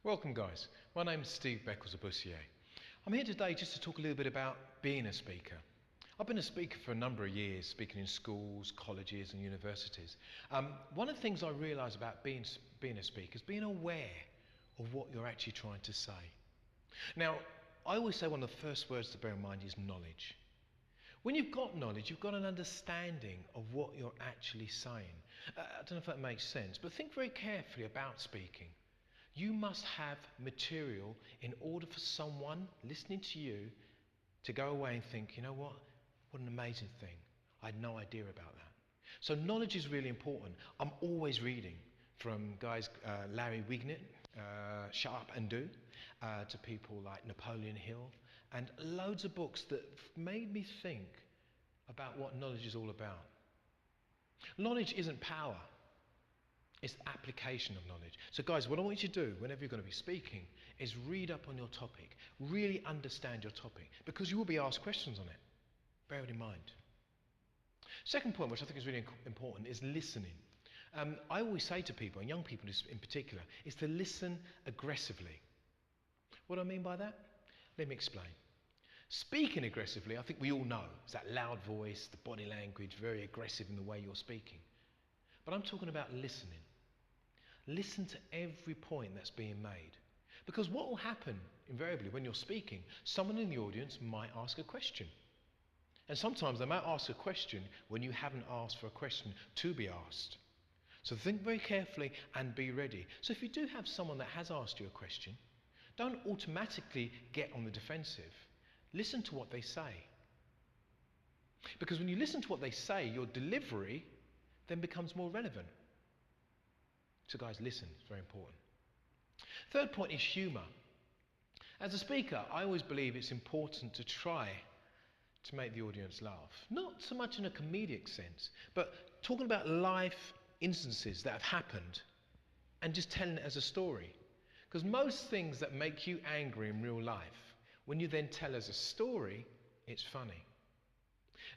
Welcome guys, my name is Steve Beckles-Abussier. I'm here today just to talk a little bit about being a speaker. I've been a speaker for a number of years, speaking in schools, colleges and universities. One of the things I realise about being a speaker is being aware of what you're actually trying to say. Now, I always say one of the first words to bear in mind is knowledge. When you've got knowledge, you've got an understanding of what you're actually saying. I don't know if that makes sense, but think very carefully about speaking. You must have material in order for someone listening to you to go away and think, you know what an amazing thing. I had no idea about that. So knowledge is really important. I'm always reading, from guys Larry Wignet, Shut Up and Do, to people like Napoleon Hill, and loads of books that made me think about what knowledge is all about. Knowledge isn't power. It's application of knowledge. So guys, what I want you to do whenever you're going to be speaking is read up on your topic, really understand your topic, because you will be asked questions on it. Bear it in mind. Second point, which I think is really important, is listening. I always say to people, and young people in particular, is to listen aggressively. What do I mean by that? Let me explain. Speaking aggressively, I think we all know, it's that loud voice, the body language, very aggressive in the way you're speaking. But I'm talking about listening. Listen to every point that's being made. Because what will happen invariably when you're speaking, someone in the audience might ask a question. And sometimes they might ask a question when you haven't asked for a question to be asked. So think very carefully and be ready. So if you do have someone that has asked you a question, don't automatically get on the defensive. Listen to what they say. Because when you listen to what they say, your delivery then becomes more relevant. So guys, listen, it's very important. Third point is humour. As a speaker, I always believe it's important to try to make the audience laugh. Not so much in a comedic sense, but talking about life instances that have happened and just telling it as a story. Because most things that make you angry in real life, when you then tell as a story, it's funny.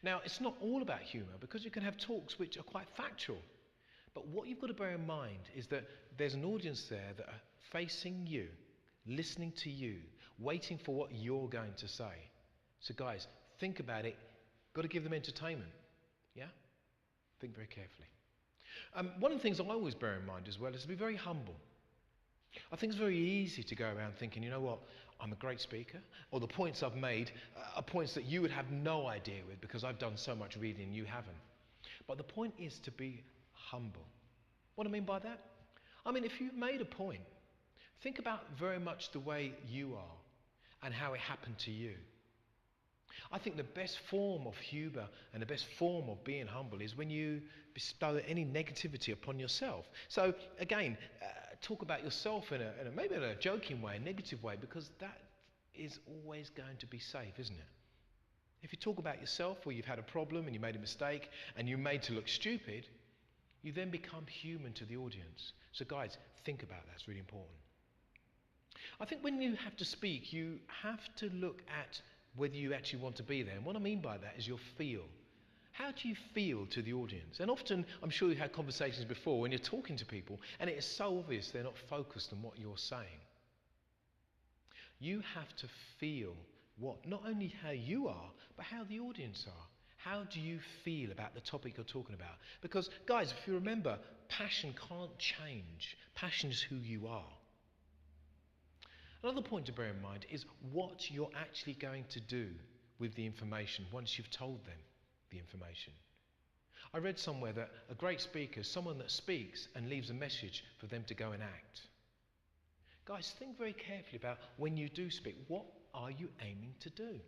Now, it's not all about humour, because you can have talks which are quite factual. But what you've got to bear in mind is that there's an audience there that are facing you, listening to you, waiting for what you're going to say. So guys, think about it. Got to give them entertainment. Yeah? Think very carefully. One of the things I always bear in mind as well is to be very humble. I think it's very easy to go around thinking, you know what, I'm a great speaker, or the points I've made are points that you would have no idea with because I've done so much reading and you haven't. But the point is to be humble. What do I mean by that? I mean, if you've made a point, think about very much the way you are and how it happened to you. I think the best form of humour and the best form of being humble is when you bestow any negativity upon yourself. So again, talk about yourself in a maybe in a joking way, a negative way, because that is always going to be safe, isn't it? If you talk about yourself where you've had a problem and you made a mistake and you're made to look stupid, you then become human to the audience. So guys, think about that, it's really important. I think when you have to speak, you have to look at whether you actually want to be there. And what I mean by that is your feel. How do you feel to the audience? And often, I'm sure you've had conversations before when you're talking to people and it is so obvious they're not focused on what you're saying. You have to feel not only how you are, but how the audience are. How do you feel about the topic you're talking about? Because guys, if you remember, passion can't change. Passion is who you are. Another point to bear in mind is what you're actually going to do with the information once you've told them the information. I read somewhere that a great speaker is someone that speaks and leaves a message for them to go and act. Guys, think very carefully about when you do speak, what are you aiming to do?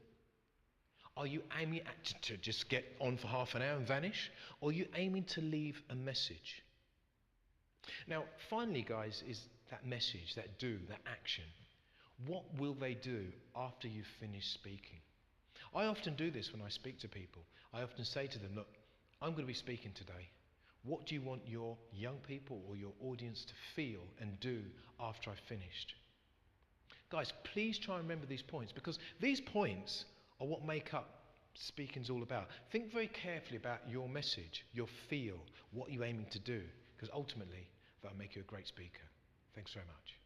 Are you aiming to just get on for half an hour and vanish? Or are you aiming to leave a message? Now, finally, guys, is that message, that action. What will they do after you've finished speaking? I often do this when I speak to people. I often say to them, look, I'm going to be speaking today. What do you want your young people or your audience to feel and do after I've finished? Guys, please try and remember these points, because these points are what make up speaking's all about. Think very carefully about your message, your feel, what you're aiming to do, because ultimately that'll make you a great speaker. Thanks very much.